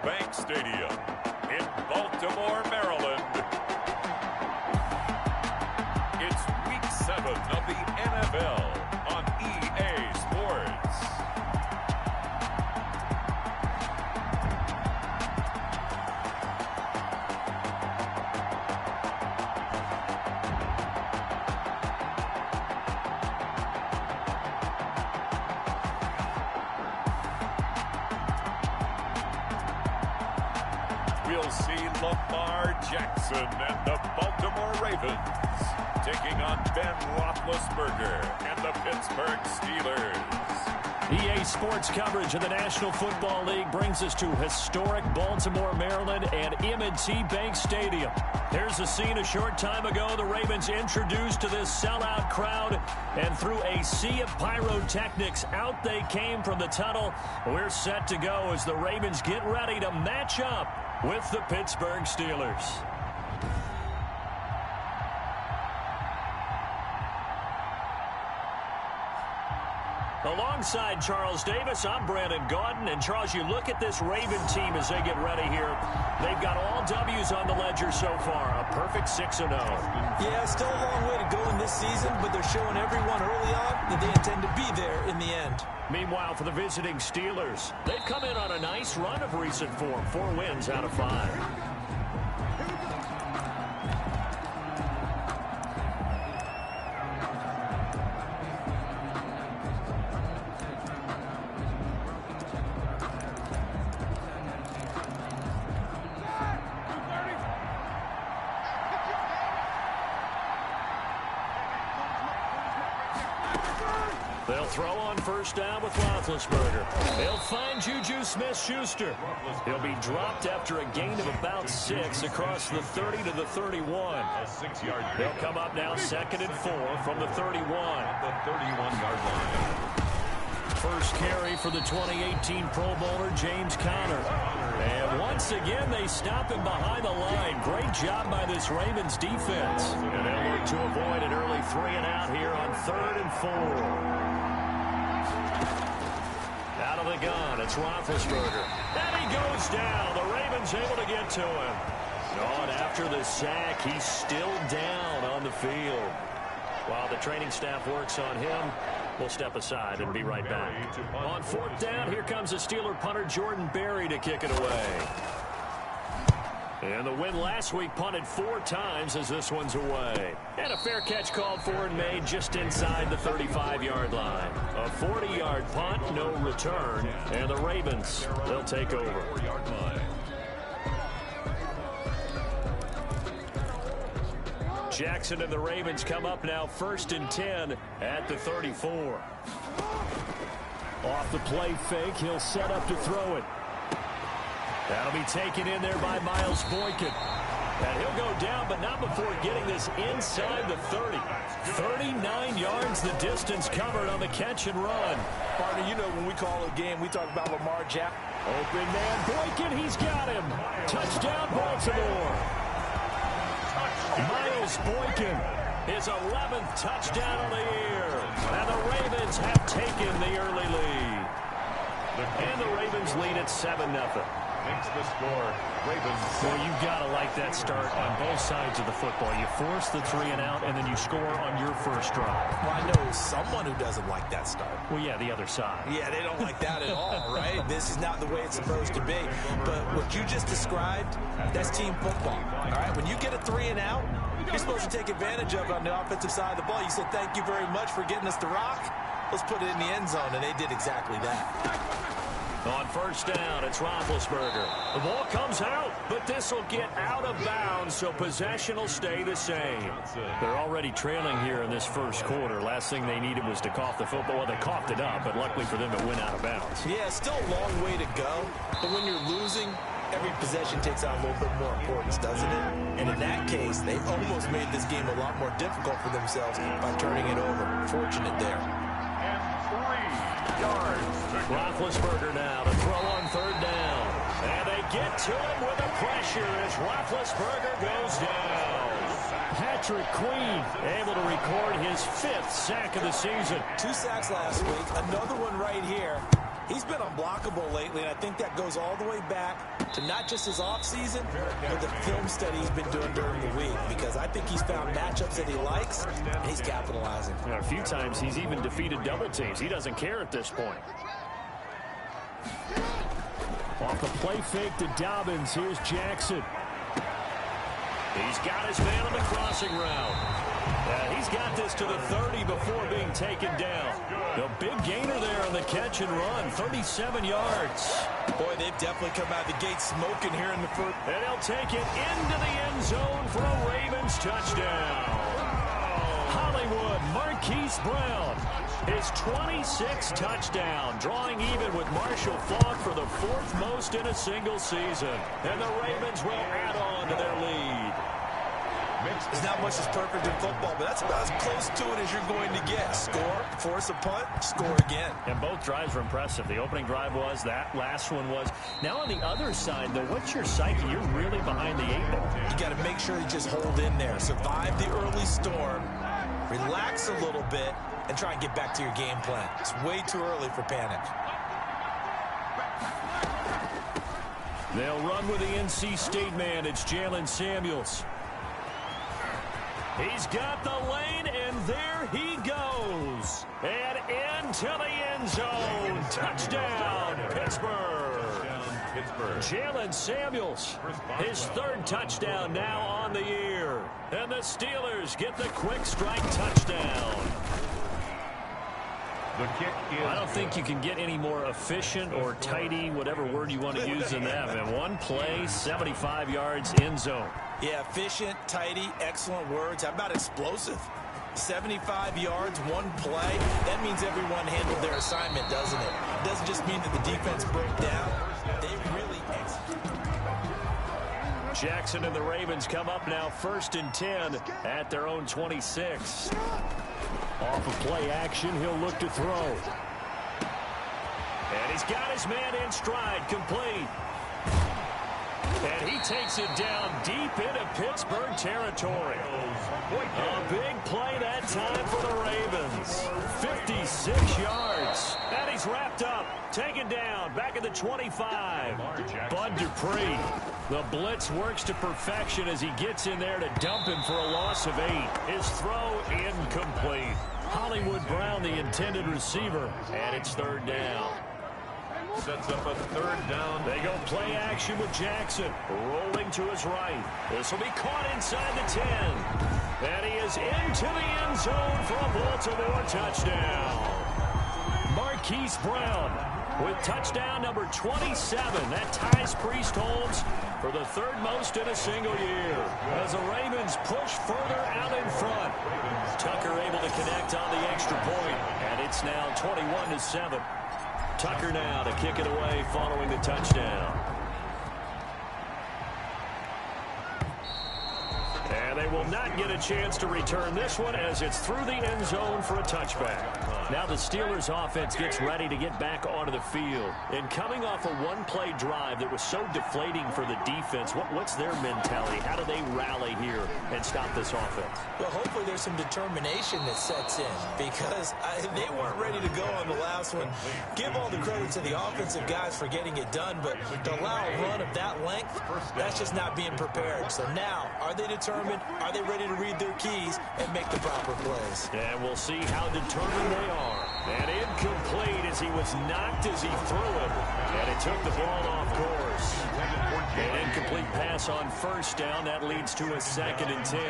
Bank Stadium in Baltimore, Maryland. It's Week 7 of the NFL on EA Sports. We'll see Lamar Jackson and the Baltimore Ravens taking on Ben Roethlisberger and the Pittsburgh Steelers. EA Sports coverage of the National Football League brings us to historic Baltimore, Maryland and M&T Bank Stadium. Here's the scene a short time ago. The Ravens introduced to this sellout crowd, and through a sea of pyrotechnics, out they came from the tunnel. We're set to go as the Ravens get ready to match up with the Pittsburgh Steelers. Alongside Charles Davis, I'm Brandon Gaudin. And Charles, you look at this Raven team as they get ready here. They've got all W's on the ledger so far. A perfect 6-0. Yeah, still a long way to go in this season, but they're showing everyone early on that they intend to be there in the end. Meanwhile, for the visiting Steelers, they've come in on a nice run of recent form. 4 wins out of 5. They'll throw on first down with Roethlisberger. They'll find Juju Smith-Schuster. He'll be dropped after a gain of about 6 across the 30 to the 31. They'll come up now 2nd and 4 from the 31. The 31-yard line. First carry for the 2018 Pro Bowler, James Conner. And once again, they stop him behind the line. Great job by this Ravens defense. And they'll look to avoid an early 3-and-out here on 3rd and 4. Out of the gun, it's Roethlisberger. And he goes down. The Ravens able to get to him. And after the sack, he's still down on the field. While the training staff works on him, we'll step aside and be right back. On 4th down, here comes the Steeler punter Jordan Berry to kick it away. And the win last week punted 4 times as this one's away. And a fair catch called for and made just inside the 35-yard line. A 40-yard punt, no return. And the Ravens, they'll take over. Jackson and the Ravens come up now 1st and 10 at the 34. Off the play fake, he'll set up to throw it. That'll be taken in there by Miles Boykin. And he'll go down, but not before getting this inside the 30. 39 yards the distance covered on the catch and run. Partner, you know when we call a game, we talk about Lamar Jackson. Open man, Boykin, he's got him. Touchdown, Baltimore. Miles Boykin, his 11th touchdown of the year. And the Ravens have taken the early lead. And the Ravens lead at 7-0. Makes the score. Ravens. Well, you've got to like that start on both sides of the football. You force the 3-and-out, and then you score on your first drive. Well, I know someone who doesn't like that start. Well, yeah, the other side. Yeah, they don't like that at all, right? This is not the way it's supposed to be. But what you just described, that's team football. All right, when you get a 3-and-out, you're supposed to take advantage of it on the offensive side of the ball. You said, thank you very much for getting us the rock. Let's put it in the end zone, and they did exactly that. On first down, it's Roethlisberger. The ball comes out, but this will get out of bounds, so possession will stay the same. They're already trailing here in this first quarter. Last thing they needed was to cough the football. Well, they coughed it up, but luckily for them, it went out of bounds. Yeah, still a long way to go, but when you're losing, every possession takes on a little bit more importance, doesn't it? And in that case, they almost made this game a lot more difficult for themselves by turning it over. Fortunate there. And 3 yards. Roethlisberger now to throw on 3rd down. And they get to him with the pressure as Roethlisberger goes down. Patrick Queen able to record his 5th sack of the season. 2 sacks last week, another one right here. He's been unblockable lately, and I think that goes all the way back to not just his offseason, but the film study he's been doing during the week, because I think he's found matchups that he likes, and he's capitalizing. A few times he's even defeated double teams. He doesn't care at this point. Off the play fake to Dobbins, here's Jackson. He's got his man on the crossing route. He's got this to the 30 before being taken down. The big gainer there on the catch and run, 37 yards. Boy, they've definitely come out of the gate smoking here in the first. And he'll take it into the end zone for a Ravens touchdown. Hollywood, Marquise Brown, his 26th touchdown, drawing even with Marshall Faulk for the 4th most in a single season. And the Ravens will add on to their lead. There's not much that's perfect in football, but that's about as close to it as you're going to get. Score, force a punt, score again. And both drives were impressive. The opening drive was, that last one was. Now on the other side, though, what's your psyche? You're really behind the 8 ball. You got to make sure you just hold in there. Survive the early storm, relax a little bit, and try and get back to your game plan. It's way too early for panic. They'll run with the NC State man. It's Jalen Samuels. He's got the lane, and there he goes. And into the end zone. Touchdown, Pittsburgh. Jalen Samuels, his 3rd touchdown now on the year. And the Steelers get the quick strike touchdown. The kick is I don't think you can get any more efficient or tidy, whatever word you want to use than that. And one play, 75 yards, end zone. Yeah, efficient, tidy, excellent words. How about explosive? 75 yards, one play. That means everyone handled their assignment, doesn't it? It doesn't just mean that the defense broke down. They really executed. Jackson and the Ravens come up now 1st and 10 at their own 26. Off of play action, he'll look to throw. And he's got his man in stride, complete. And he takes it down deep into Pittsburgh territory. A big play that time for the Ravens. 56 yards. And he's wrapped up. Taken down. Back at the 25. Bud Dupree. The blitz works to perfection as he gets in there to dump him for a loss of 8. His throw incomplete. Hollywood Brown, the intended receiver. And it's 3rd down. sets up a 3rd down. They go play action with Jackson. Rolling to his right. This will be caught inside the 10. And he is into the end zone for a Baltimore touchdown. Marquise Brown with touchdown number 27. That ties Priest Holmes for the 3rd most in a single year. As the Ravens push further out in front. Tucker able to connect on the extra point. And it's now 21-7. Tucker now to kick it away following the touchdown. And they will not get a chance to return this one as it's through the end zone for a touchback. Now the Steelers offense gets ready to get back onto the field. And coming off a one-play drive that was so deflating for the defense, what's their mentality? How do they rally here and stop this offense? Well, hopefully there's some determination that sets in because they weren't ready to go on the last one. Give all the credit to the offensive guys for getting it done, but to allow a run of that length, that's just not being prepared. So now, are they determined? Are they ready to read their keys and make the proper plays? And we'll see how determined they are. And incomplete as he was knocked as he threw it. And it took the ball off course. An incomplete pass on 1st down. That leads to a 2nd and 10.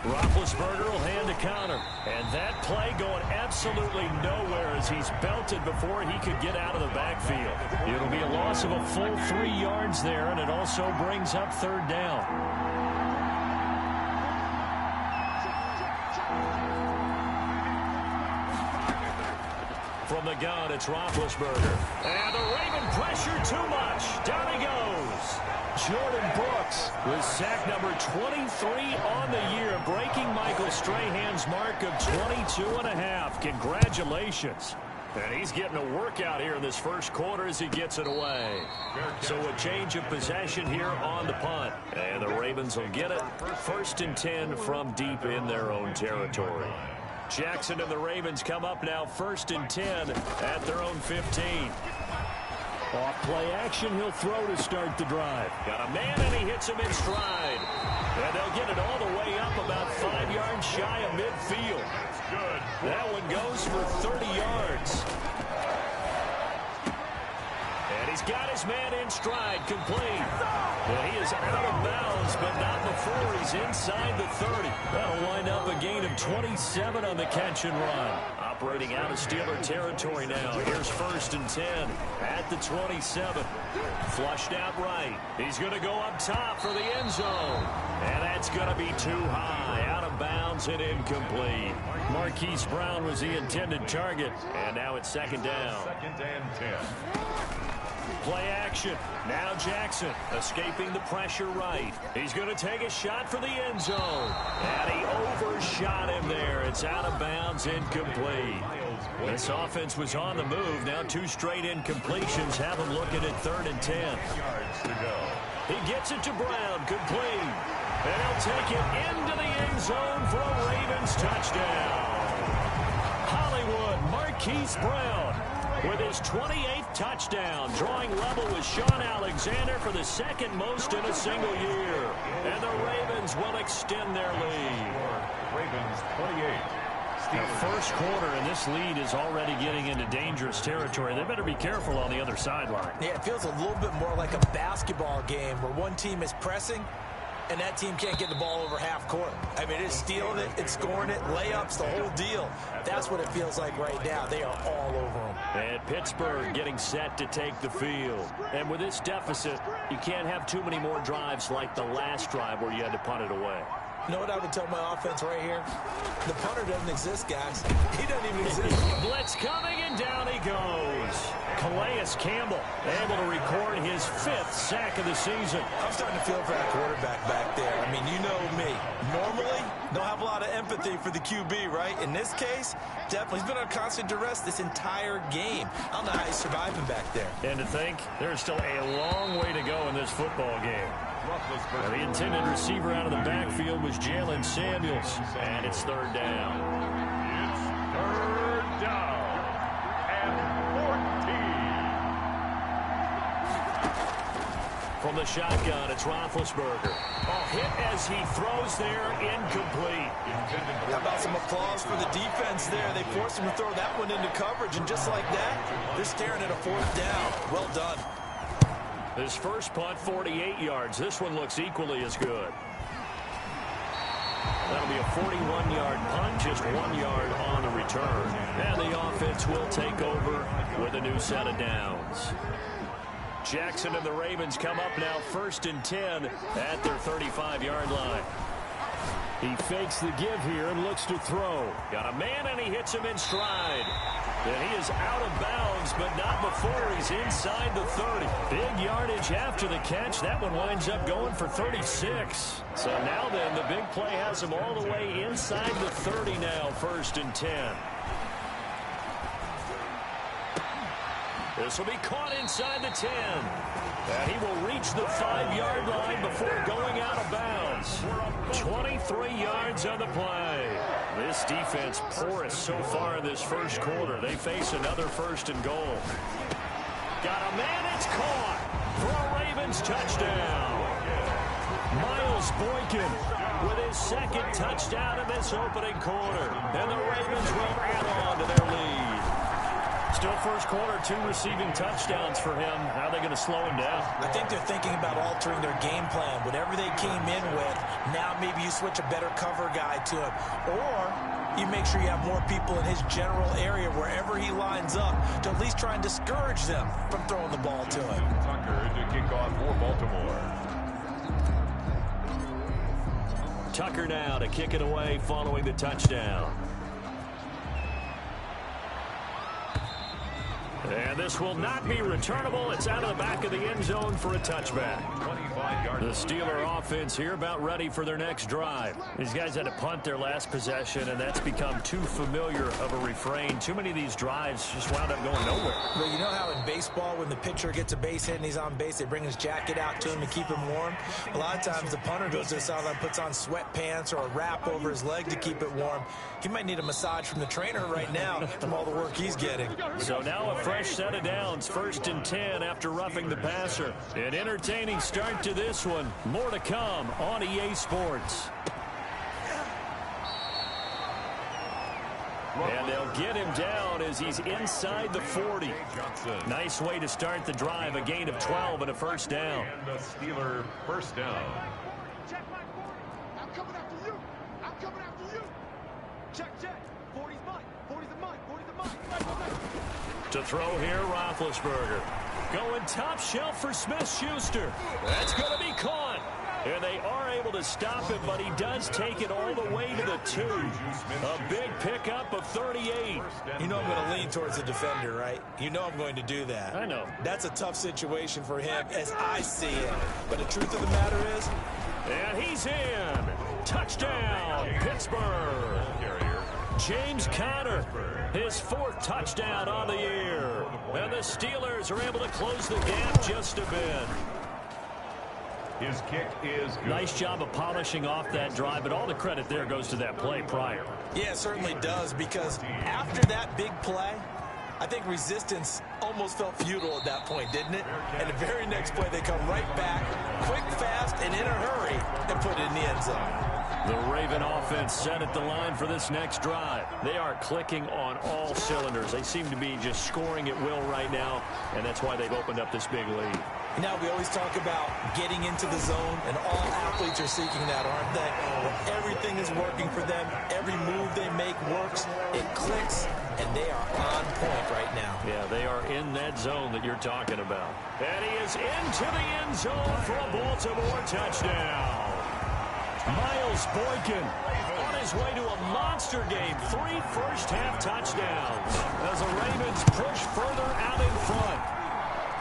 Roethlisberger will hand to Connor. And that play going absolutely nowhere as he's belted before he could get out of the backfield. It'll be a loss of a full 3 yards there, and it also brings up 3rd down. From the gun, it's Roethlisberger. And the Raven pressure too much. Down he goes. Jordan Brooks with sack number 23 on the year, breaking Michael Strahan's mark of 22.5. Congratulations. And he's getting a workout here in this 1st quarter as he gets it away. So a change of possession here on the punt. And the Ravens will get it. 1st and 10 from deep in their own territory. Jackson and the Ravens come up now 1st and 10 at their own 15. Off play action, he'll throw to start the drive. Got a man, and he hits him in stride. And they'll get it all the way up about 5 yards shy of midfield. That one goes for 30 yards. And he's got his man in stride, complete. And he is out of bounds, but not before he's inside the 30. That'll wind up a gain of 27 on the catch and run. Operating out of Steeler territory now. Here's 1st and 10 at the 27. Flushed out right. He's going to go up top for the end zone. And that's going to be too high. Out of bounds and incomplete. Marquise Brown was the intended target. And now it's 2nd down. 2nd and 10. Play action. Now Jackson escaping the pressure right. He's going to take a shot for the end zone. And he overshot him there. It's out of bounds, incomplete. This offense was on the move. Now 2 straight incompletions have him looking at 3rd and 10. Yards to go. He gets it to Brown, complete. And he'll take it into the end zone for a Ravens touchdown. Hollywood Marquise Brown with his 28th touchdown, drawing level with Sean Alexander for the 2nd most in a single year. And the Ravens will extend their lead. Ravens 28. The first quarter, and this lead is already getting into dangerous territory. They better be careful on the other sideline. Yeah, it feels a little bit more like a basketball game where one team is pressing and that team can't get the ball over half court. I mean, it's stealing it, it's scoring it, layups, the whole deal. That's what it feels like right now. They are all over them. And Pittsburgh getting set to take the field. And with this deficit, you can't have too many more drives like the last drive where you had to punt it away. You know what I would tell my offense right here? The punter doesn't exist, guys. He doesn't even exist. Blitz coming, and down he goes. Calais Campbell able to record his 5th sack of the season. I'm starting to feel for that quarterback back there. I mean, you know me. Normally, don't have a lot of empathy for the QB, right? In this case, definitely. He's been on constant duress this entire game. I don't know how he's surviving back there. And to think, there's still a long way to go in this football game. And the intended receiver out of the backfield was Jalen Samuels. And it's 3rd down. It's 3rd down and 14. From the shotgun, it's Roethlisberger. Hit as he throws there, incomplete. How about some applause for the defense there? They forced him to throw that one into coverage, and just like that, they're staring at a 4th down. Well done. His first punt, 48 yards. This one looks equally as good. That'll be a 41-yard punt, just 1 yard on the return. And the offense will take over with a new set of downs. Jackson and the Ravens come up now 1st and 10 at their 35-yard line. He fakes the give here and looks to throw. Got a man, and he hits him in stride. And he is out of bounds, but not before he's inside the 30. Big yardage after the catch. That one winds up going for 36. So now then, the big play has him all the way inside the 30 now, 1st and 10. This will be caught inside the 10. And he will reach the 5-yard line before going out of bounds. 23 yards on the play. This defense porous so far in this first quarter. They face another 1st and goal. Got a man, it's caught for a Ravens touchdown. Miles Boykin with his 2nd touchdown in this opening quarter. And the Ravens will add on to their lead. Still first quarter, 2 receiving touchdowns for him. How are they going to slow him down? I think they're thinking about altering their game plan. Whatever they came in with, now maybe you switch a better cover guy to him. Or you make sure you have more people in his general area wherever he lines up to at least try and discourage them from throwing the ball to him. Tucker to kick off for Baltimore. Tucker now to kick it away following the touchdown. And this will not be returnable. It's out of the back of the end zone for a touchback. The Steeler offense here about ready for their next drive. These guys had to punt their last possession, and that's become too familiar of a refrain. Too many of these drives just wound up going nowhere. Well, you know how in baseball when the pitcher gets a base hit and he's on base, they bring his jacket out to him to keep him warm? A lot of times the punter goes to the sideline, puts on sweatpants or a wrap over his leg to keep it warm. He might need a massage from the trainer right now from all the work he's getting. So now a fresh set of downs, 1st and 10 after roughing the passer. An entertaining start to this one. More to come on EA Sports. And they'll get him down as he's inside the 40. Nice way to start the drive, a gain of 12 and a first down. And the Steeler first down. Check my 40. I'm coming after you. I'm coming after you. Check. 40's mine. 40's mine. 40's mine. To throw here, Roethlisberger. Going top shelf for Smith-Schuster. That's going to be caught. And they are able to stop him, but he does take it all the way to the 2. A big pickup of 38. You know I'm going to lean towards the defender, right? You know I'm going to do that. I know. That's a tough situation for him as I see it. But the truth of the matter is... And he's in. Touchdown, Pittsburgh. James Conner, his 4th touchdown on the year. And the Steelers are able to close the gap just a bit. His kick is good. Nice job of polishing off that drive, but all the credit there goes to that play prior. Yeah, it certainly does, because after that big play, I think resistance almost felt futile at that point, didn't it? And the very next play, they come right back, quick, fast, and in a hurry, and put it in the end zone. The Raven offense set at the line for this next drive. They are clicking on all cylinders. They seem to be just scoring at will right now, and that's why they've opened up this big lead. Now, we always talk about getting into the zone, and all athletes are seeking that, aren't they? Where everything is working for them. Every move they make works. It clicks, and they are on point right now. Yeah, they are in that zone that you're talking about. And he is into the end zone for a Baltimore touchdown. Miles Boykin on his way to a monster game. 3 first-half touchdowns as the Ravens push further out in front.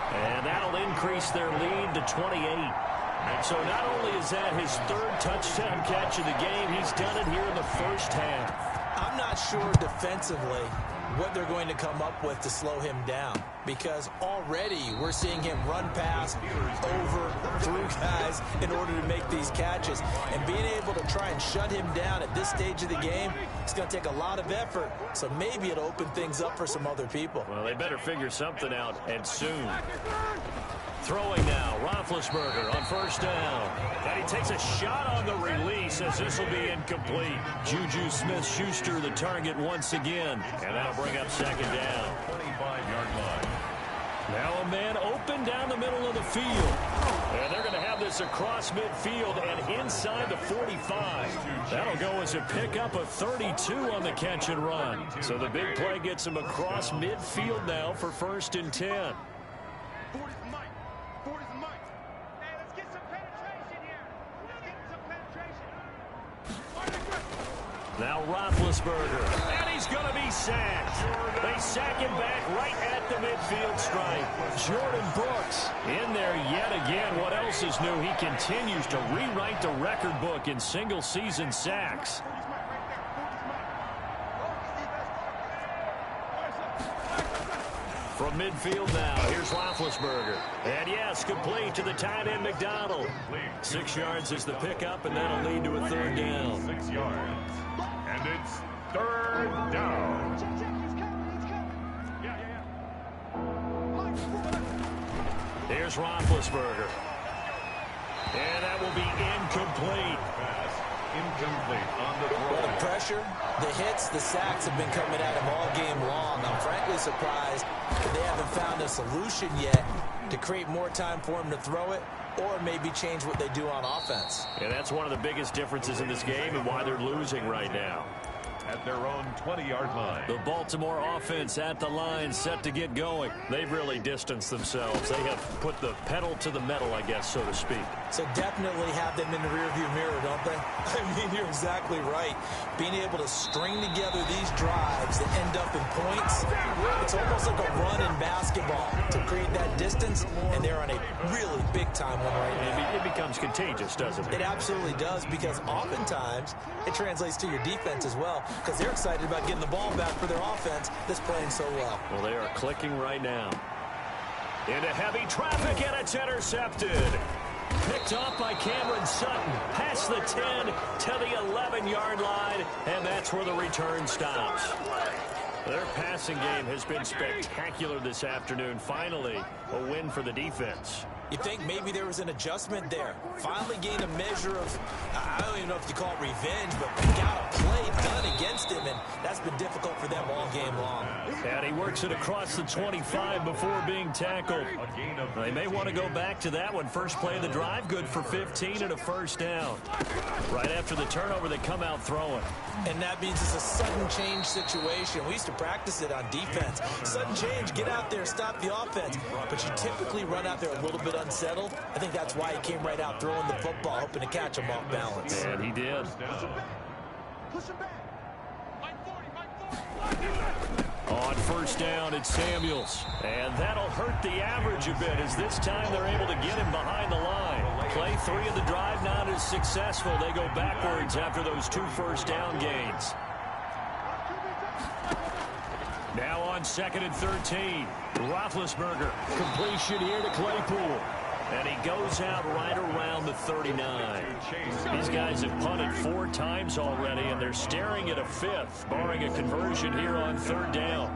And that'll increase their lead to 28. And so not only is that his 3rd touchdown catch of the game, he's done it here in the first half. I'm not sure defensively what they're going to come up with to slow him down, because already we're seeing him run past, over, through guys in order to make these catches. And being able to try and shut him down at this stage of the game, it's going to take a lot of effort. So maybe it'll open things up for some other people. Well, they better figure something out, and soon. Throwing now, Roethlisberger on first down. And he takes a shot on the release as this will be incomplete. Juju Smith-Schuster the target once again. And that'll bring up second down. 25-yard line. Now a man open down the middle of the field. And they're going to have this across midfield and inside the 45. That'll go as a pickup of 32 on the catch and run. So the big play gets him across midfield now for 1st and 10. 40's mine. 40's mine. Hey, let's get some penetration here. Let's get some penetration. Now Roethlisberger. And he's going to be sacked. They sack him back right at the midfield stripe. Jordan Brooks in there yet again. What else is new? He continues to rewrite the record book in single-season sacks. From midfield now, here's Roethlisberger. And yes, complete to the tight end McDonald. 6 yards is the pickup, and that'll lead to a 3rd down. 6 yards. And it's 3rd down. Here's Roethlisberger. And that will be incomplete. Pass incomplete on the throw. Well, the pressure, the hits, the sacks have been coming at him all game long. I'm frankly surprised that they haven't found a solution yet to create more time for him to throw it, or maybe change what they do on offense. And that's one of the biggest differences in this game and why they're losing right now. at their own 20-yard line. The Baltimore offense at the line, set to get going. They've really distanced themselves. They have put the pedal to the metal, I guess, so to speak. So definitely have them in the rearview mirror, don't they? I mean, you're exactly right. Being able to string together these drives that end up in points, it's almost like a run in basketball to create that distance, and they're on a really big-time one right now. It becomes contagious, doesn't it? It absolutely does, because oftentimes it translates to your defense as well, because they're excited about getting the ball back for their offense that's playing so well. Well, they are clicking right now. Into heavy traffic, and it's intercepted. Picked off by Cameron Sutton. Past the 10 to the 11-yard line, and that's where the return stops. Their passing game has been spectacular this afternoon. Finally, a win for the defense. You think maybe there was an adjustment there. Finally gained a measure of, I don't even know if you call it revenge, but got a play done against him, and that's been difficult for them all game long. And he works it across the 25 before being tackled. They may want to go back to that one. First play of the drive, good for 15 and a first down. Right after the turnover, they come out throwing. And that means it's a sudden change situation. We used to practice it on defense. Sudden change, get out there, stop the offense. But you typically run out there a little bit unsettled. I think that's why he came right out throwing the football, hoping to catch him off balance. And he did. Push him back. Mike 40. On first down, it's Samuels. And that'll hurt the average a bit, as this time they're able to get him behind the line. Play 3 of the drive not as successful. They go backwards after those 2 first down gains. Now on 2nd and 13. Roethlisberger. Completion here to Claypool. And he goes out right around the 39. These guys have punted 4 times already, and they're staring at a 5th, barring a conversion here on 3rd down.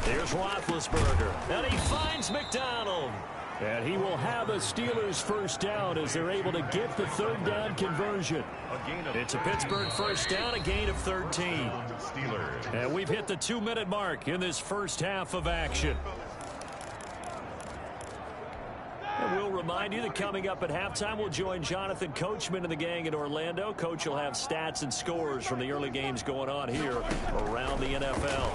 Here's Roethlisberger, and he finds McDonald. And he will have a Steelers first down as they're able to get the 3rd down conversion. It's a Pittsburgh first down, a gain of 13. And we've hit the 2-minute mark in this first half of action. And we'll remind you that coming up at halftime, we'll join Jonathan Coachman and the gang in Orlando. Coach will have stats and scores from the early games going on here around the NFL.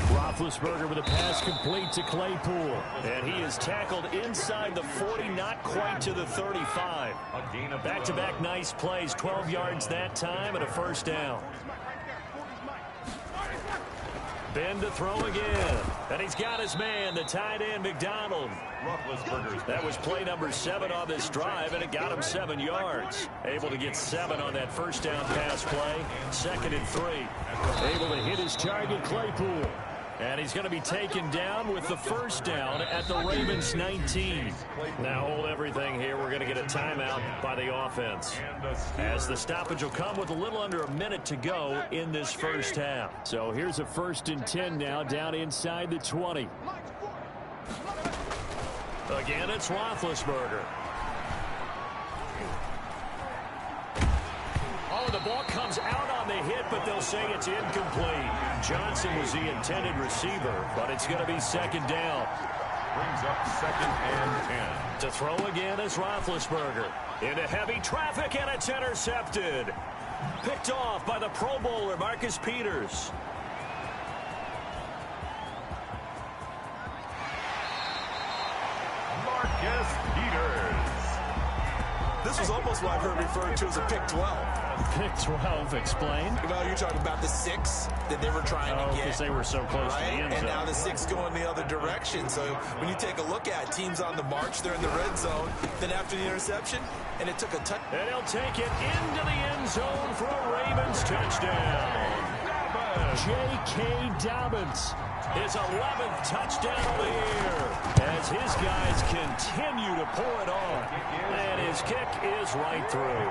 Roethlisberger with a pass complete to Claypool. And he is tackled inside the 40, not quite to the 35. Back-to-back nice plays, 12 yards that time and a first down. Ben to throw again. And he's got his man, the tight end, McDonald. That was play number 7 on this drive, and it got him 7 yards. Able to get 7 on that first down pass play. 2nd and 3. Able to hit his target, Claypool. And he's going to be taken down with the first down at the Ravens 19. Now hold everything here. We're going to get a timeout by the offense, as the stoppage will come with a little under a minute to go in this first half. So here's a 1st and 10 now, down inside the 20. Again, it's Roethlisberger. Oh, the ball comes out on the hit, but they'll say it's incomplete. Johnson was the intended receiver, but it's going to be 2nd down. Brings up 2nd and 10. To throw again is Roethlisberger. Into heavy traffic, and it's intercepted. Picked off by the Pro Bowler, Marcus Peters. Marcus Peters. This was almost what I've heard referred to as a pick 12. Pick 12, explain. Well, you're talking about the 6 that they were trying to get. Because they were so close to the end zone. And now the 6 going the other direction. So when you take a look at teams on the march, they're in the red zone. Then after the interception, and it took a touch. And he'll take it into the end zone for a Ravens touchdown. J.K. Dobbins, his 11th touchdown of the year, as his guys continue to pour it on. And his kick is right through.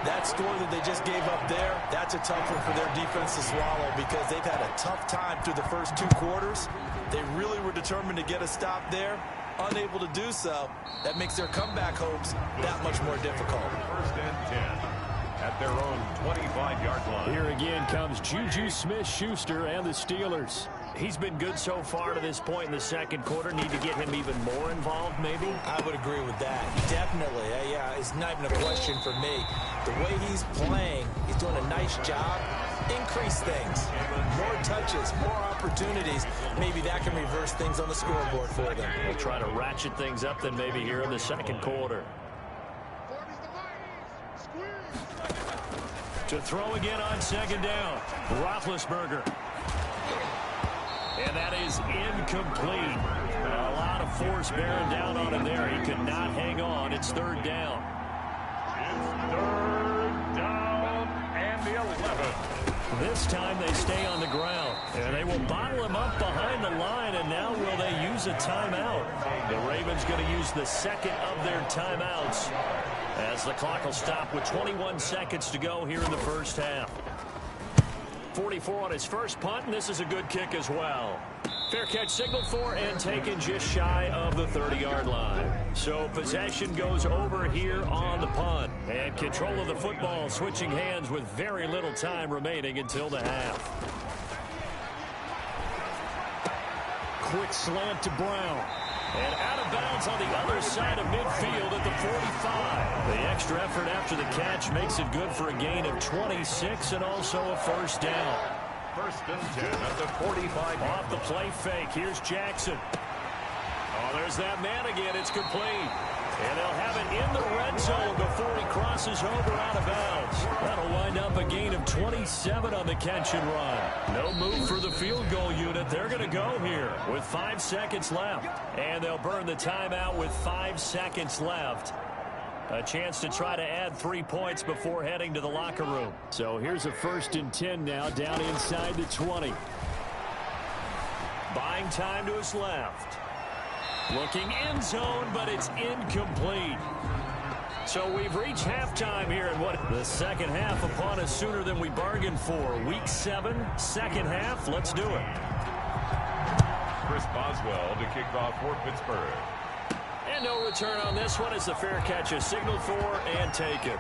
That score that they just gave up there, that's a tough one for their defense to swallow, because they've had a tough time through the first 2 quarters. They really were determined to get a stop there. Unable to do so. That makes their comeback hopes that much more difficult. 1st and 10. At their own 25-yard line. Here again comes Juju Smith-Schuster and the Steelers. He's been good so far to this point in the second quarter. Need to get him even more involved, maybe? I would agree with that. Definitely. Yeah, it's not even a question for me. The way he's playing, he's doing a nice job. Increase things. More touches, more opportunities. Maybe that can reverse things on the scoreboard for them. We'll try to ratchet things up then maybe here in the second quarter. To throw again on second down. Roethlisberger. And that is incomplete. A lot of force bearing down on him there. He could not hang on. It's third down. It's third down and the 11. This time they stay on the ground. And they will bottle him up behind the line. And now will they use a timeout? The Ravens going to use the second of their timeouts as the clock will stop with 21 seconds to go here in the first half. 44 on his first punt, and this is a good kick as well. Fair catch signaled for and taken just shy of the 30-yard line. So possession goes over here on the punt. And control of the football switching hands with very little time remaining until the half. Quick slant to Brown. And out of bounds on the other side of midfield at the 45. The extra effort after the catch makes it good for a gain of 26 and also a first down. First and 10 at the 45. Off the play fake. Here's Jackson. Oh, there's that man again. It's complete. And they'll have it in the red zone before he crosses over out of bounds. That'll wind up a gain of 27 on the catch and run. No move for the field goal unit. They're going to go here with 5 seconds left. And they'll burn the timeout with 5 seconds left. A chance to try to add 3 points before heading to the locker room. So here's a 1st and 10 now down inside the 20. Buying time to his left. Looking end zone, but it's incomplete. So we've reached halftime here in what the second half upon us sooner than we bargained for. Week 7, second half. Let's do it. Chris Boswell to kick off for Pittsburgh. And no return on this one as the fair catch is signaled for and taken.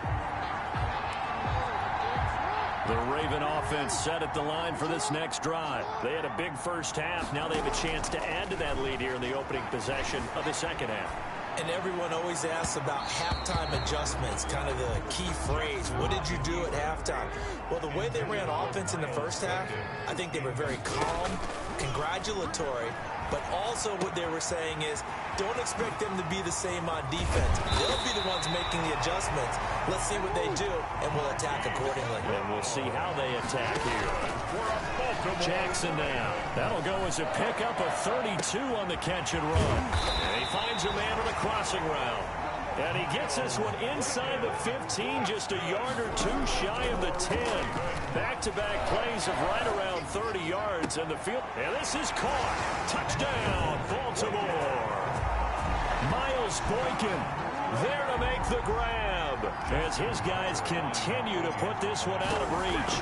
The Raven offense set at the line for this next drive. They had a big first half. Now they have a chance to add to that lead here in the opening possession of the second half. And everyone always asks about halftime adjustments, kind of the key phrase. What did you do at halftime? Well, the way they ran offense in the first half, I think they were very calm, congratulatory, but also what they were saying is don't expect them to be the same on defense. They'll be the ones making the adjustments. Let's see what they do, and we'll attack accordingly. And we'll see how they attack here. Jackson now. That'll go as a pickup of 32 on the catch and run. And he finds a man on the crossing route. And he gets this one inside the 15, just a yard or two shy of the 10. Back-to-back plays of right around 30 yards in the field. And this is caught. Touchdown, Baltimore. Miles Boykin there to make the grab as his guys continue to put this one out of reach.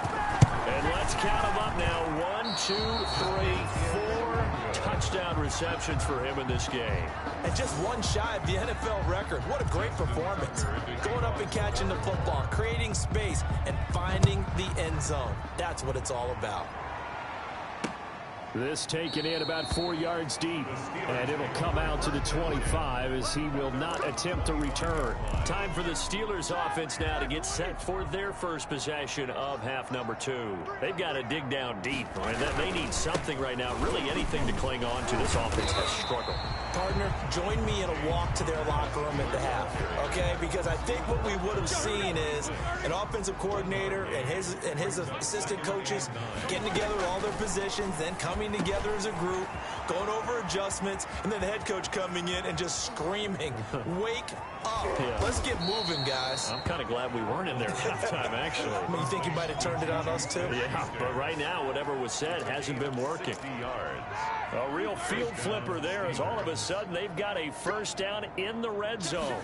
And let's count them up now. 1, 2, 3, 4 touchdown receptions for him in this game. And just one shy of the NFL record. What a great performance. Going up and catching the football, creating space, and finding the end zone. That's what it's all about. This taken in about 4 yards deep, and it'll come out to the 25 as he will not attempt to return. Time for the Steelers offense now to get set for their first possession of half number 2. They've got to dig down deep, and they need something right now, really anything to cling on to. This offense has struggled. Partner, join me in a walk to their locker room at the half, okay? Because I think what we would have seen is an offensive coordinator and his assistant coaches getting together all their positions, then coming together as a group, going over adjustments, and then the head coach coming in and just screaming, wake up. Yeah. Let's get moving, guys. I'm kind of glad we weren't in there at halftime, actually. I mean, you think you might have turned it on us, too? Yeah, but right now, whatever was said hasn't been working. A real field flipper there as all of a sudden they've got a first down in the red zone.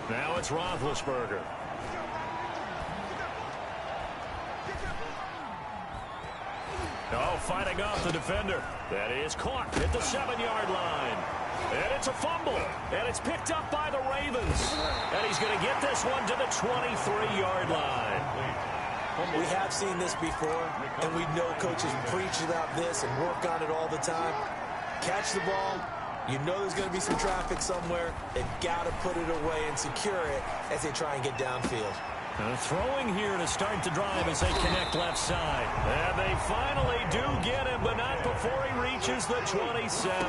Now it's Roethlisberger. Oh, fighting off the defender. That is caught at the 7-yard line. And it's a fumble. And it's picked up by the Ravens. And he's going to get this one to the 23-yard line. We have seen this before, and we know coaches preach about this and work on it all the time. Catch the ball. You know there's going to be some traffic somewhere. They've got to put it away and secure it as they try and get downfield. Throwing here to start the drive as they connect left side. And they finally do get him, but not before he reaches the 27.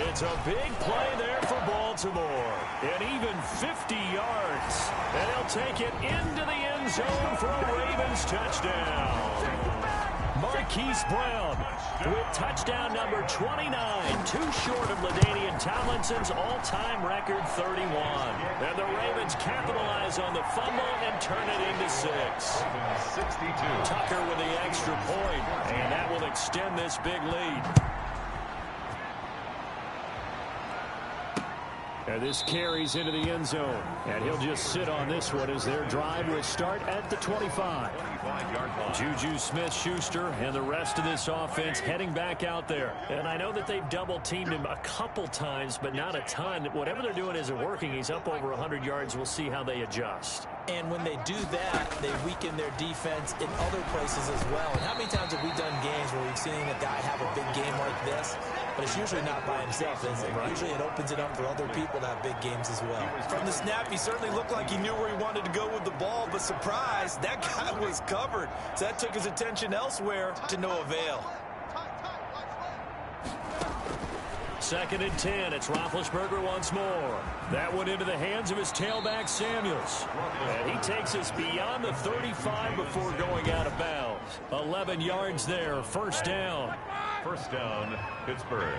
It's a big play there for Baltimore. And even 50 yards. And he'll take it into the end zone for a Ravens touchdown. Marquise Brown with touchdown number 29, too short of LaDainian Tomlinson's all-time record 31. And the Ravens capitalize on the fumble and turn it into 6. 62. Tucker with the extra point, and that will extend this big lead. And this carries into the end zone. And he'll just sit on this one as their drive will start at the 25. Juju Smith-Schuster and the rest of this offense heading back out there. And I know that they've double-teamed him a couple times, but not a ton. Whatever they're doing isn't working. He's up over 100 yards. We'll see how they adjust. And when they do that, they weaken their defense in other places as well. And how many times have we done games where we've seen a guy have a big game like this? But it's usually not by himself, is it? Right. Usually it opens it up for other people to have big games as well. From the snap, he certainly looked like he knew where he wanted to go with the ball, but surprise, that guy was covered. So that took his attention elsewhere to no avail. 2nd and 10. It's Roethlisberger once more. That one into the hands of his tailback, Samuels. And he takes us beyond the 35 before going out of bounds. 11 yards there. First down. First down, Pittsburgh.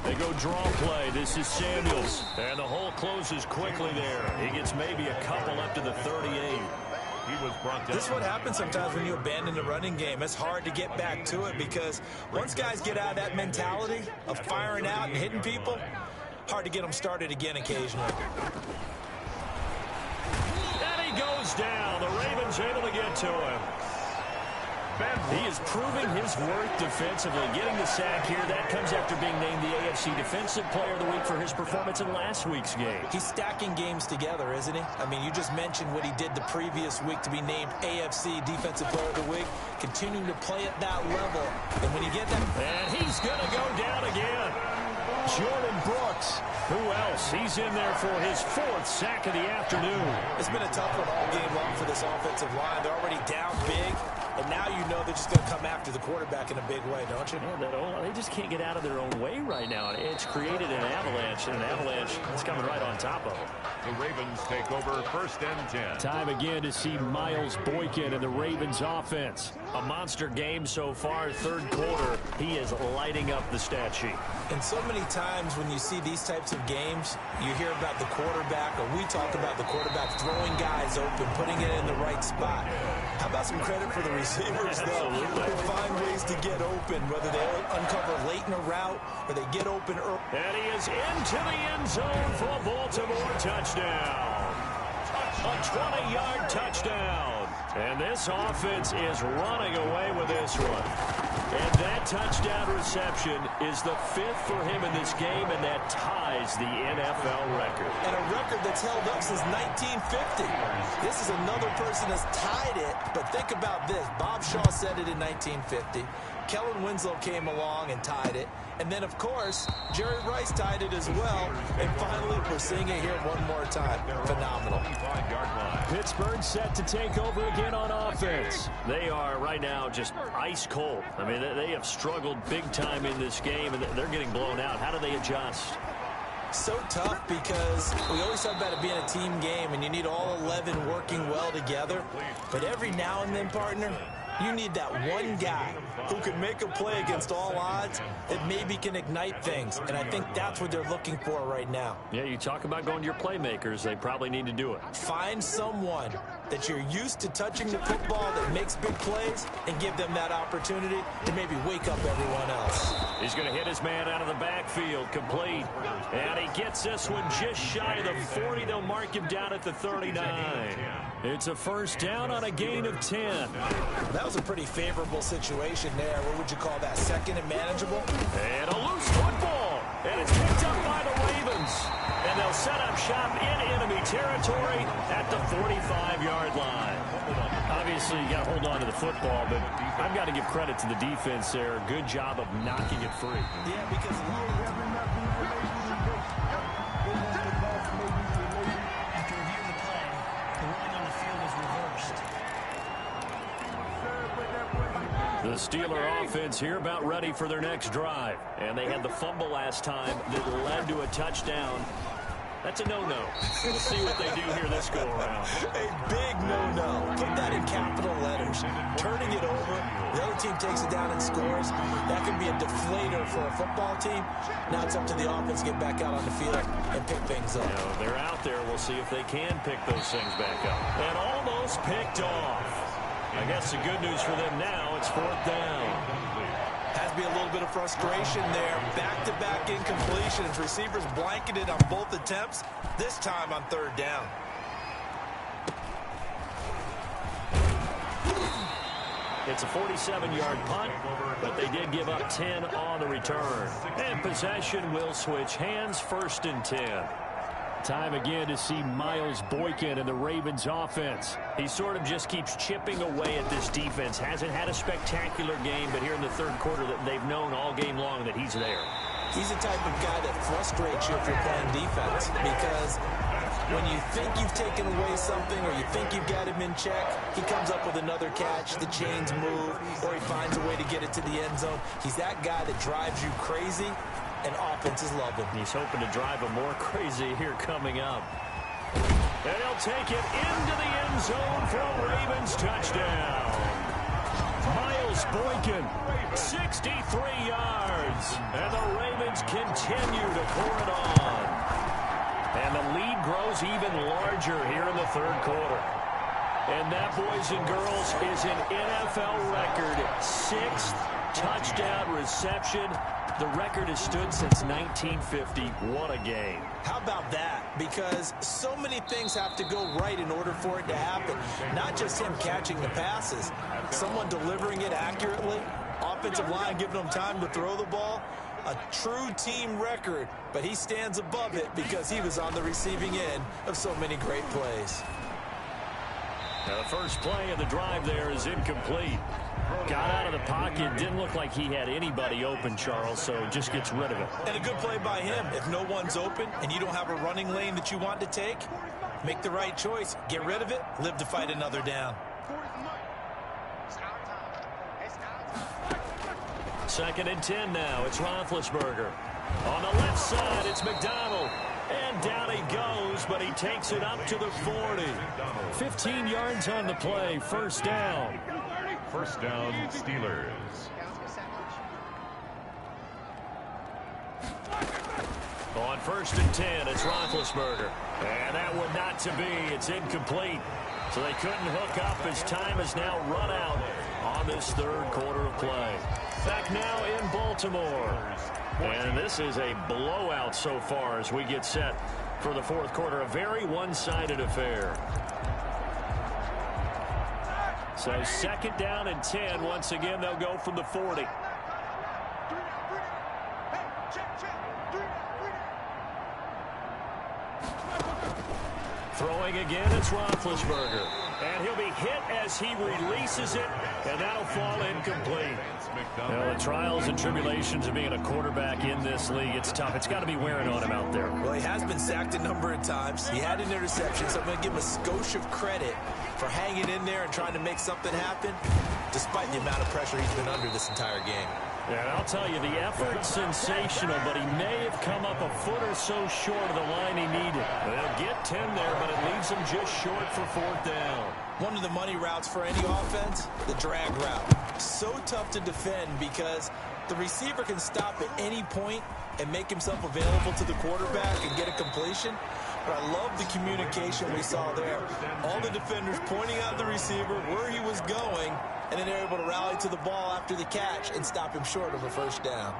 They go draw play. This is Samuels. And the hole closes quickly there. He gets maybe a couple up to the 38. He was brought down. This is what happens sometimes when you abandon the running game. It's hard to get back to it because once guys get out of that mentality of firing out and hitting people, hard to get them started again occasionally. And he goes down. The Ravens able to get to him. He is proving his worth defensively, getting the sack here. That comes after being named the AFC Defensive Player of the Week for his performance in last week's game. He's stacking games together, isn't he? I mean, you just mentioned what he did the previous week to be named AFC Defensive Player of the Week, continuing to play at that level. And when you get that... And he's going to go down again. Jordan Brooks. Who else? He's in there for his 4th sack of the afternoon. It's been a tough one all game long for this offensive line. They're already down big. And now you know they're just going to come after the quarterback in a big way, don't you? Yeah, they just can't get out of their own way right now. It's created an avalanche, and an avalanche is coming right on top of them. The Ravens take over 1st and 10. Time again to see Miles Boykin and the Ravens offense. A monster game so far, 3rd quarter. He is lighting up the stat sheet. And so many times when you see these types of games, you hear about the quarterback, or we talk about the quarterback throwing guys open, putting it in the right spot. How about some credit for the receivers, though? They find ways to get open, whether they uncover late in a route or they get open early. And he is into the end zone for a Baltimore touchdown. A 20-yard touchdown. And this offense is running away with this one. And that touchdown reception is the 5th for him in this game, and that ties the NFL record. And a record that's held up since 1950. This is another person that's tied it, but think about this. Bob Shaw said it in 1950. Kellen Winslow came along and tied it. And then, of course, Jerry Rice tied it as well. And finally, we're seeing it here one more time. Phenomenal. Pittsburgh set to take over again on offense. They are right now just ice cold. I mean, they have struggled big time in this game, and they're getting blown out. How do they adjust? So tough because we always talk about it being a team game, and you need all 11 working well together. But every now and then, partner, you need that one guy who can make a play against all odds that maybe can ignite things. And I think that's what they're looking for right now. Yeah, you talk about going to your playmakers. They probably need to do it. Find someone that you're used to touching the football that makes big plays and give them that opportunity to maybe wake up everyone else. He's going to hit his man out of the backfield, complete. And he gets this one just shy of the 40. They'll mark him down at the 39. It's a first down on a gain of 10. That was a pretty favorable situation there. What would you call that? 2nd and manageable? And a loose football. And it's picked up by the Ravens. And they'll They'll set up shop in enemy territory at the 45-yard line. Obviously, you got to hold on to the football, but I've got to give credit to the defense there. Good job of knocking it free. Yeah, because after reviewing the play, the ruling on the field was reversed. The Steeler offense here about ready for their next drive. And they had the fumble last time that led to a touchdown. That's a no-no. We'll see what they do here this go-around. a big no-no. Put that in capital letters. Turning it over, the other team takes it down and scores. That can be a deflator for a football team. Now it's up to the offense to get back out on the field and pick things up. You know, they're out there. We'll see if they can pick those things back up. And almost picked off. I guess the good news for them now, it's 4th down. Has to be a little bit of frustration there. Back-to-back incompletions. Receivers blanketed on both attempts, this time on 3rd down. It's a 47-yard punt, but they did give up 10 on the return. And possession will switch hands, 1st and 10. Time again to see Miles Boykin in the Ravens offense. He sort of just keeps chipping away at this defense. Hasn't had a spectacular game, but here in the 3rd quarter that they've known all game long that he's there. He's the type of guy that frustrates you if you're playing defense, because when you think you've taken away something or you think you've got him in check, he comes up with another catch, the chains move, or he finds a way to get it to the end zone. He's that guy that drives you crazy, and offenses love him. He's hoping to drive him more crazy here coming up. And he'll take it into the end zone for a Ravens touchdown. Miles Boykin, 63 yards. And the Ravens continue to pour it on. And the lead grows even larger here in the 3rd quarter. And that, boys and girls, is an NFL record 6th touchdown reception. The record has stood since 1950. What a game. How about that? Because so many things have to go right in order for it to happen. Not just him catching the passes. Someone delivering it accurately. Offensive line giving them time to throw the ball. A true team record. But he stands above it because he was on the receiving end of so many great plays. Now the first play of the drive there is incomplete. Got out of the pocket. Didn't look like he had anybody open, Charles, so just gets rid of it. And a good play by him. If no one's open and you don't have a running lane that you want to take, make the right choice. Get rid of it. Live to fight another down. 2nd and 10 now. It's Roethlisberger. On the left side, it's McDonald. And down he goes, but he takes it up to the 40. 15 yards on the play. 1st down. 1st down, Steelers. On 1st and 10, it's Roethlisberger. And that one not to be. It's incomplete. So they couldn't hook up as time has now run out on this 3rd quarter of play. Back now in Baltimore. And this is a blowout so far as we get set for the 4th quarter. A very one-sided affair. So 2nd down and 10. Once again, they'll go from the 40. Throwing again, it's Roethlisberger. And he'll be hit as he releases it, and that'll fall incomplete. Well, the trials and tribulations of being a quarterback in this league, it's tough. It's got to be wearing on him out there. Well, he has been sacked a number of times. He had an interception, so I'm going to give him a skosh of credit for hanging in there and trying to make something happen, despite the amount of pressure he's been under this entire game. And I'll tell you, the effort's sensational, but he may have come up a foot or so short of the line he needed. They'll get 10 there, but it leaves him just short for 4th down. One of the money routes for any offense, the drag route. So tough to defend because the receiver can stop at any point and make himself available to the quarterback and get a completion. But I love the communication we saw there. All the defenders pointing out the receiver, where he was going, and then they're able to rally to the ball after the catch and stop him short of a 1st down.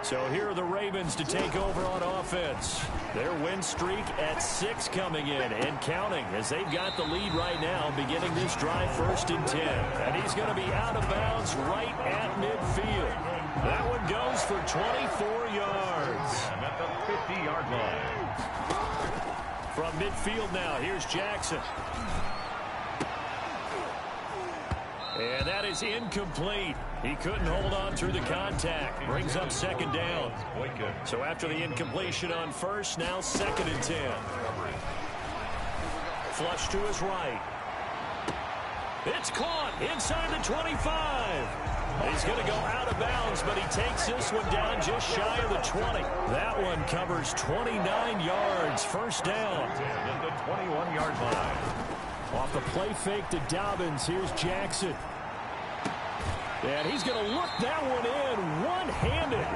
So here are the Ravens to take over on offense. Their win streak at 6 coming in and counting as they've got the lead right now beginning this drive 1st and 10. And he's going to be out of bounds right at midfield. That one goes for 24 yards. And at the 50-yard line. From midfield now, here's Jackson. And that is incomplete. He couldn't hold on through the contact. Brings up second down. So after the incompletion on first, now 2nd and 10. Flush to his right. It's caught inside the 25. He's going to go out of bounds, but he takes this one down just shy of the 20. That one covers 29 yards. First down. At the 21-yard line. Off the play fake to Dobbins. Here's Jackson. And he's going to look that one in one-handed.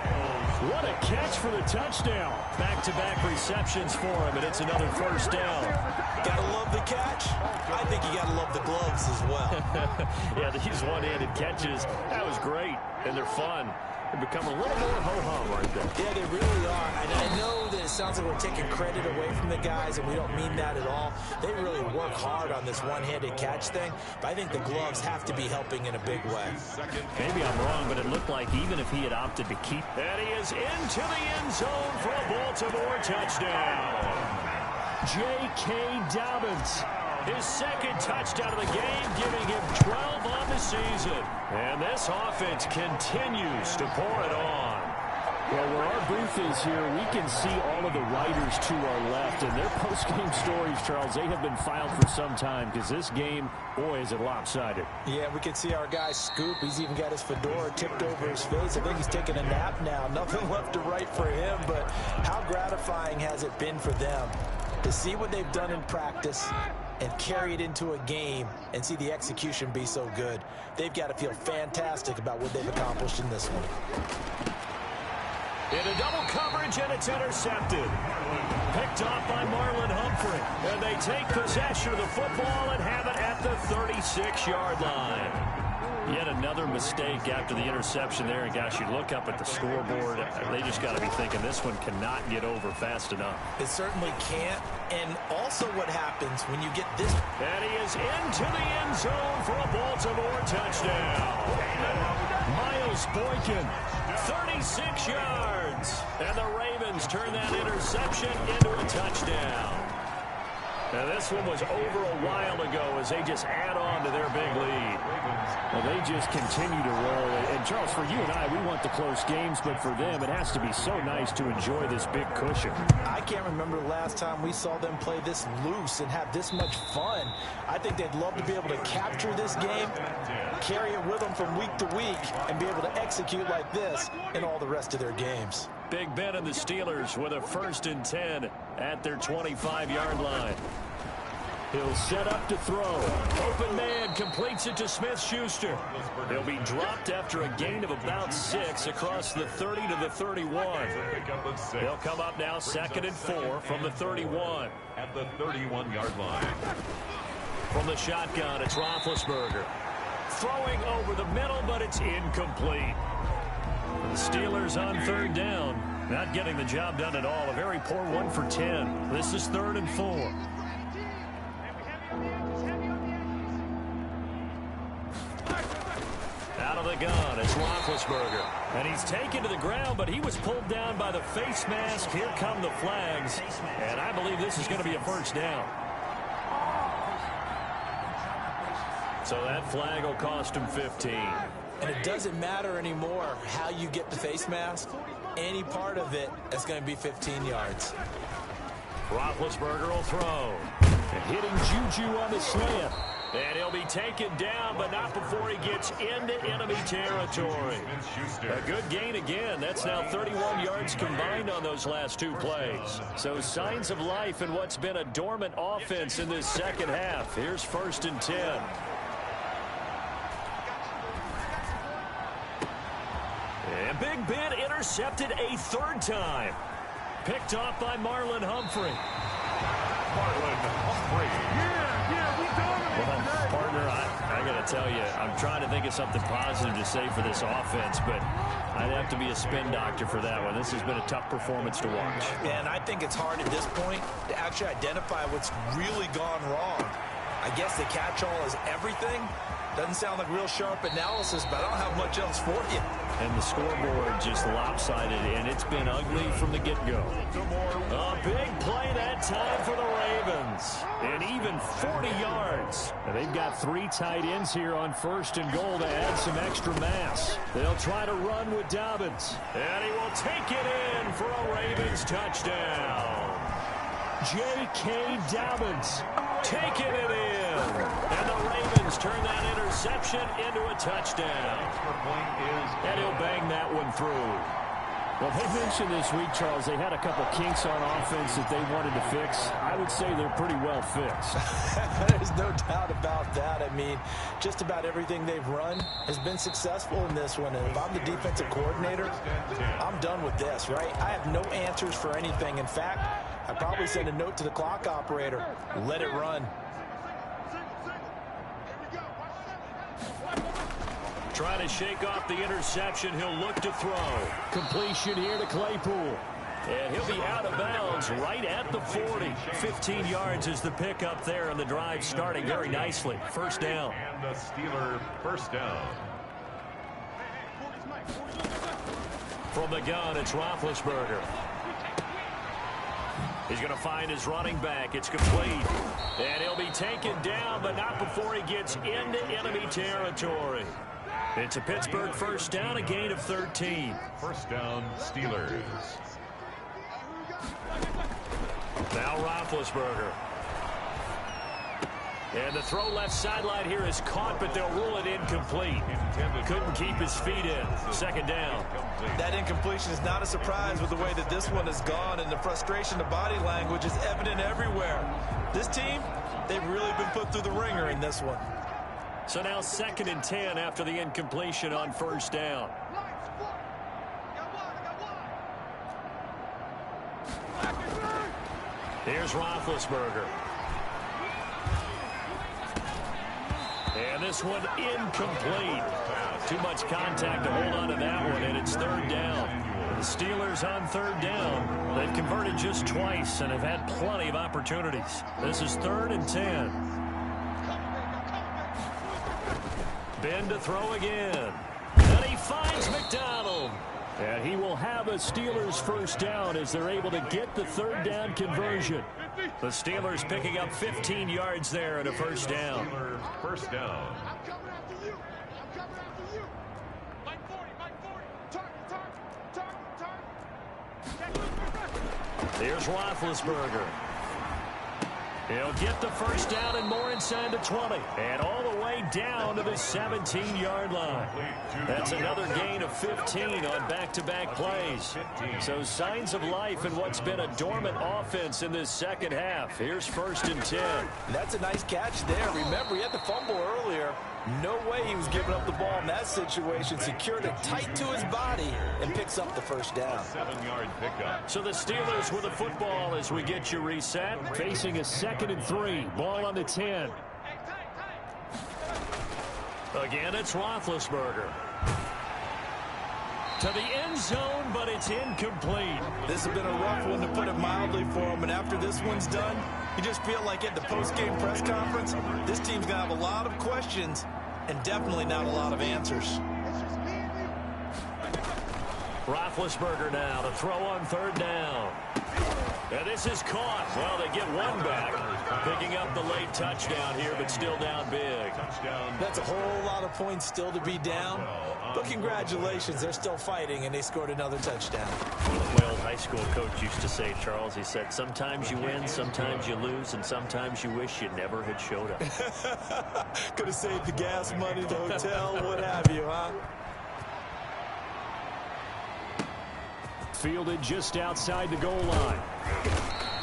What a catch for the touchdown. Back-to-back receptions for him, and it's another first down. Gotta love the catch. I think you gotta love the gloves as well. Yeah, these one-handed catches, that was great, and they're fun. They become a little more ho-hum right there. Yeah, they really are. And I know that it sounds like we're taking credit away from the guys, and we don't mean that at all. They really work hard on this one-handed catch thing, but I think the gloves have to be helping in a big way. Maybe I'm wrong, but it looked like even if he had opted to keep, and he is into the end zone for a Baltimore touchdown. J.K. Dobbins, his 2nd touchdown of the game, giving him 12 on the season. And this offense continues to pour it on. Well, where our booth is here, we can see all of the writers to our left. And their post-game stories, Charles, they have been filed for some time because this game, boy, is it lopsided. Yeah, we can see our guy Scoop. He's even got his fedora tipped over his face. I think he's taking a nap now. Nothing left to write for him, but how gratifying has it been for them to see what they've done in practice and carry it into a game and see the execution be so good. They've got to feel fantastic about what they've accomplished in this one. In a double coverage, and it's intercepted. Picked off by Marlon Humphrey. And they take possession of the football and have it at the 36-yard line. Yet another mistake after the interception there. And, gosh, you look up at the scoreboard. They just got to be thinking this one cannot get over fast enough. It certainly can't. And also what happens when you get this. And he is into the end zone for a Baltimore touchdown. Miles Boykin, 36 yards. And the Ravens turn that interception into a touchdown. Now, this one was over a while ago as they just add on to their big lead. Well, they just continue to roll. And, Charles, for you and I, we want the close games, but for them, it has to be so nice to enjoy this big cushion. I can't remember the last time we saw them play this loose and have this much fun. I think they'd love to be able to capture this game, carry it with them from week to week, and be able to execute like this in all the rest of their games. Big Ben and the Steelers with a 1st and 10 at their 25-yard line. He'll set up to throw. Open man completes it to Smith-Schuster. He'll be dropped after a gain of about 6 across the 30 to the 31. He'll come up now 2nd and 4 from the 31. At the 31-yard line. From the shotgun, it's Roethlisberger. Throwing over the middle, but it's incomplete. The Steelers on 3rd down. Not getting the job done at all. A very poor 1 for 10. This is 3rd and 4. Out of the gun, it's Roethlisberger. And he's taken to the ground, but he was pulled down by the face mask. Here come the flags. And I believe this is going to be a 1st down. So that flag will cost him 15. And it doesn't matter anymore how you get the face mask. Any part of it is going to be 15 yards. Roethlisberger will throw. And hitting Juju on the slant. And he'll be taken down, but not before he gets into enemy territory. A good gain again. That's now 31 yards combined on those last 2 plays. So signs of life in what's been a dormant offense in this second half. Here's 1st and 10. And Big Ben intercepted a 3rd time. Picked off by Marlon Humphrey. Marlon Humphrey. Yeah, we dominated. Well, partner, I got to tell you, I'm trying to think of something positive to say for this offense, but I'd have to be a spin doctor for that one. This has been a tough performance to watch. And I think it's hard at this point to actually identify what's really gone wrong. I guess the catch-all is everything, Doesn't sound like real sharp analysis, but I don't have much else for you. And the scoreboard just lopsided, and it's been ugly from the get-go. A big play that time for the Ravens. And even 40 yards. And they've got 3 tight ends here on 1st and goal to add some extra mass. They'll try to run with Dobbins. And he will take it in for a Ravens touchdown. J.K. Dobbins taking it in. And the Ravens turn that interception into a touchdown. And he'll bang that one through. Well, they mentioned this week, Charles, they had a couple kinks on offense that they wanted to fix. I would say they're pretty well fixed. There's no doubt about that. I mean, just about everything they've run has been successful in this one. And if I'm the defensive coordinator, I'm done with this, right? I have no answers for anything. In fact, I'd probably send a note to the clock operator. Let it run. Trying to shake off the interception. He'll look to throw. Completion here to Claypool. And he'll be out of bounds right at the 40. 15 yards is the pickup there, and the drive starting very nicely. First down. And the Steeler first down. From the gun, it's Roethlisberger. He's going to find his running back. It's complete. And he'll be taken down, but not before he gets into enemy territory. It's a Pittsburgh first down, a gain of 13. First down, Steelers. Now Roethlisberger. And the throw left sideline here is caught, but they'll rule it incomplete. Couldn't keep his feet in. Second down. That incompletion is not a surprise with the way that this one has gone, and the frustration of body language is evident everywhere. This team, they've really been put through the ringer in this one. So now 2nd and 10 after the incompletion on first down. Here's Roethlisberger. And this one incomplete. Too much contact to hold on to that one, and it's 3rd down. The Steelers on 3rd down. They've converted just twice and have had plenty of opportunities. This is 3rd and 10. Ben to throw again. And he finds McDonald. And he will have a Steelers first down as they're able to get the 3rd down conversion. The Steelers picking up 15 yards there and a first down. First down. I'm coming after you. I'm coming after you. Mike 40, Mike 40. Target. Here's Roethlisberger. He'll get the first down and more inside the 20. And all the way down to the 17-yard line. That's another gain of 15 on back-to-back plays. So signs of life in what's been a dormant offense in this second half. Here's 1st and 10. That's a nice catch there. Remember, he had the fumble earlier. No way he was giving up the ball in that situation. Secured it tight to his body and picks up the first down. 7-yard pickup. So the Steelers with the football as we get you reset. Facing a 2nd and 3. Ball on the 10. Again, it's Roethlisberger. To the end zone, but it's incomplete. This has been a rough one, to put it mildly, for him. And after this one's done, you just feel like at the post-game press conference, this team's going to have a lot of questions and definitely not a lot of answers. Roethlisberger now to throw on 3rd down. And this is caught. Well, they get one back. Picking up the late touchdown here, but still down big. That's a whole lot of points still to be down. But congratulations, they're still fighting, and they scored another touchdown. My old high school coach used to say, Charles, he said, sometimes you win, sometimes you lose, and sometimes you wish you never had showed up. Could have saved the gas money, the hotel, what have you, huh? Fielded just outside the goal line.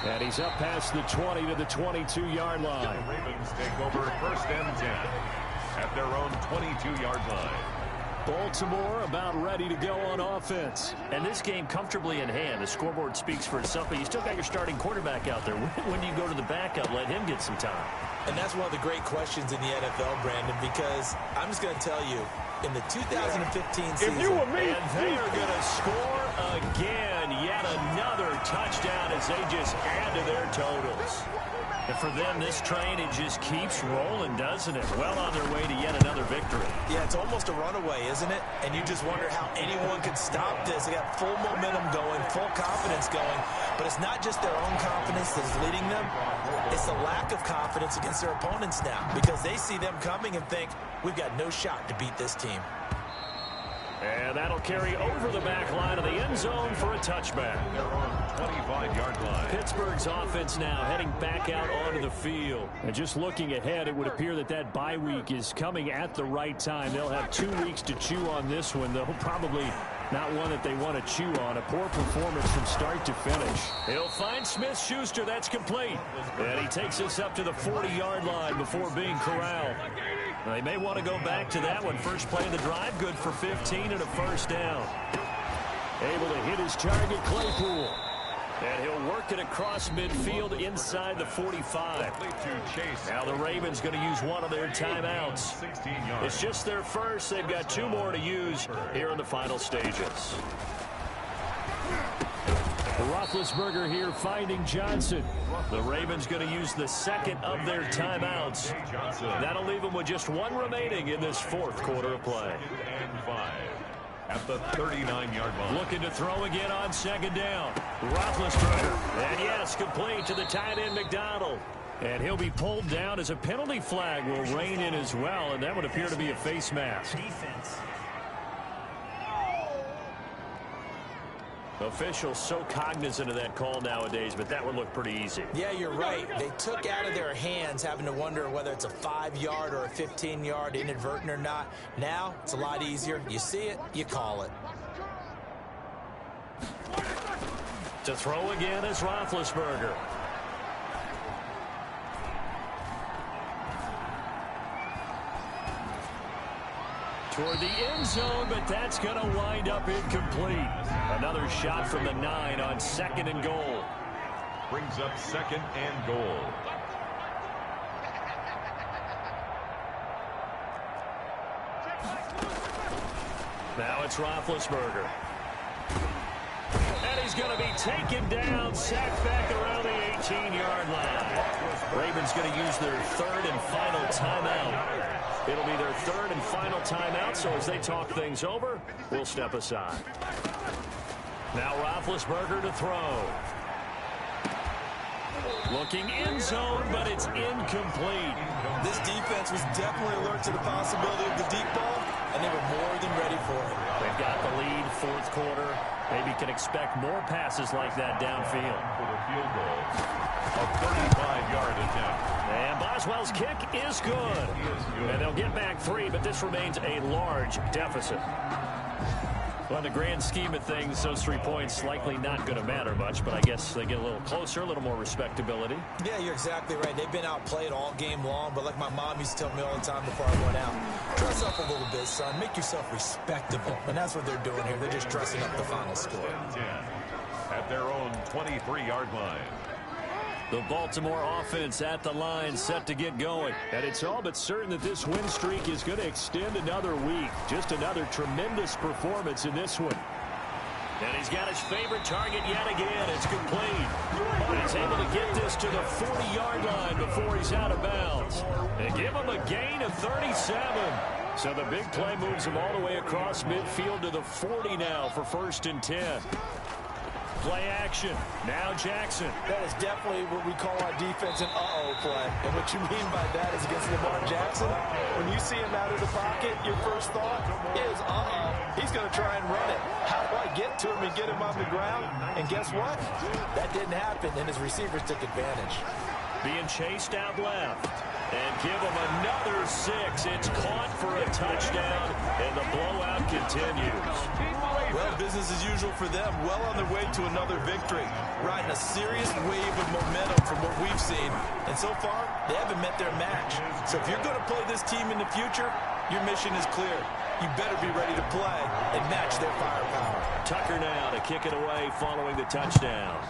And he's up past the 20 to the 22-yard line. The Ravens take over 1st and 10 at their own 22-yard line. Baltimore about ready to go on offense. And this game comfortably in hand. The scoreboard speaks for itself, but you still got your starting quarterback out there. When do you go to the backup, let him get some time? And that's one of the great questions in the NFL, Brandon, because I'm just going to tell you, in the 2015 season, and they are going to score again. Yet another touchdown as they just add to their totals. And for them, this train, it just keeps rolling, doesn't it? Well on their way to yet another victory. Yeah, it's almost a runaway, isn't it? And you just wonder how anyone could stop this. They got full momentum going, full confidence going. But it's not just their own confidence that's leading them. It's the lack of confidence against their opponents now, because they see them coming and think, we've got no shot to beat this team. And that'll carry over the back line of the end zone for a touchback. 25-yard line. Pittsburgh's offense now heading back out onto the field. And just looking ahead, it would appear that that bye week is coming at the right time. They'll have 2 weeks to chew on this one, though probably not one that they want to chew on. A poor performance from start to finish. He'll find Smith-Schuster. That's complete. And he takes us up to the 40-yard line before being corralled. They may want to go back to that one. First play of the drive, good for 15 and a first down. Able to hit his target, Claypool. And he'll work it across midfield inside the 45. Now the Ravens going to use one of their timeouts. It's just their first. They've got 2 more to use here in the final stages. Roethlisberger here finding Johnson. The Ravens going to use the second of their timeouts. That'll leave them with just 1 remaining in this 4th quarter of play. And 5 at the 39-yard line. Looking to throw again on 2nd down. Roethlisberger. And yes, complete to the tight end McDonald. And he'll be pulled down as a penalty flag will rein in as well. And that would appear to be a face mask. Defense. Officials so cognizant of that call nowadays, but that would look pretty easy. Yeah, you're right. They took out of their hands having to wonder whether it's a 5-yard or a 15-yard inadvertent or not. Now, it's a lot easier. You see it, you call it. To throw again is Roethlisberger. Toward the end zone, but that's going to wind up incomplete. Another shot from the 9 on 2nd and goal. Brings up 2nd and goal. Now it's Roethlisberger. And he's going to be taken down, sacked back around the 18-yard line. Ravens going to use their 3rd and final timeout. It'll be their 3rd and final timeout, so as they talk things over, we'll step aside. Now Roethlisberger to throw. Looking end zone, but it's incomplete. This defense was definitely alert to the possibility of the deep ball, and they were more than ready for it. They've got the lead, 4th quarter. Maybe can expect more passes like that downfield. For the field goal, a 35-yard attempt. And Boswell's kick is good. And they'll get back 3, but this remains a large deficit. Well, in the grand scheme of things, those 3 points likely not going to matter much, but I guess they get a little closer, a little more respectability. Yeah, you're exactly right. They've been outplayed all game long, but like my mom used to tell me all the time before I went out, dress up a little bit, son. Make yourself respectable. And that's what they're doing here. They're just dressing up the final score. 10 at their own 23-yard line. The Baltimore offense at the line, set to get going. And it's all but certain that this win streak is going to extend another week. Just another tremendous performance in this one. And he's got his favorite target yet again. It's complete. But he's able to get this to the 40-yard line before he's out of bounds. And give him a gain of 37. So the big play moves him all the way across midfield to the 40 now for 1st and 10. Play action. Now Jackson. That is definitely what we call our defense an uh-oh play. And what you mean by that is against Lamar Jackson, when you see him out of the pocket, your first thought is, uh-oh, he's going to try and run it. How do I get to him and get him on the ground? And guess what? That didn't happen, and his receivers took advantage. Being chased out left. And give him another 6. It's caught for a touchdown, and the blowout continues. Well, business as usual for them. Well on their way to another victory. Riding a serious wave of momentum from what we've seen. And so far, they haven't met their match. So if you're going to play this team in the future, your mission is clear. You better be ready to play and match their firepower. Tucker now to kick it away following the touchdown.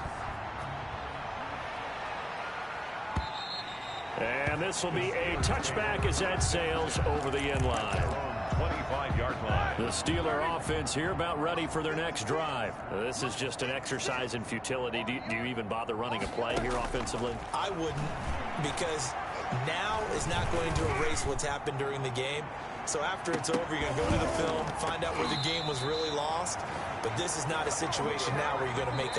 And this will be a touchback as that sails over the end line. 25-yard line. The Steeler offense here about ready for their next drive. This is just an exercise in futility. Do you even bother running a play here offensively? I wouldn't, because now is not going to erase what's happened during the game. So after it's over, you're going to go to the film, find out where the game was really lost. But this is not a situation now where you're going to make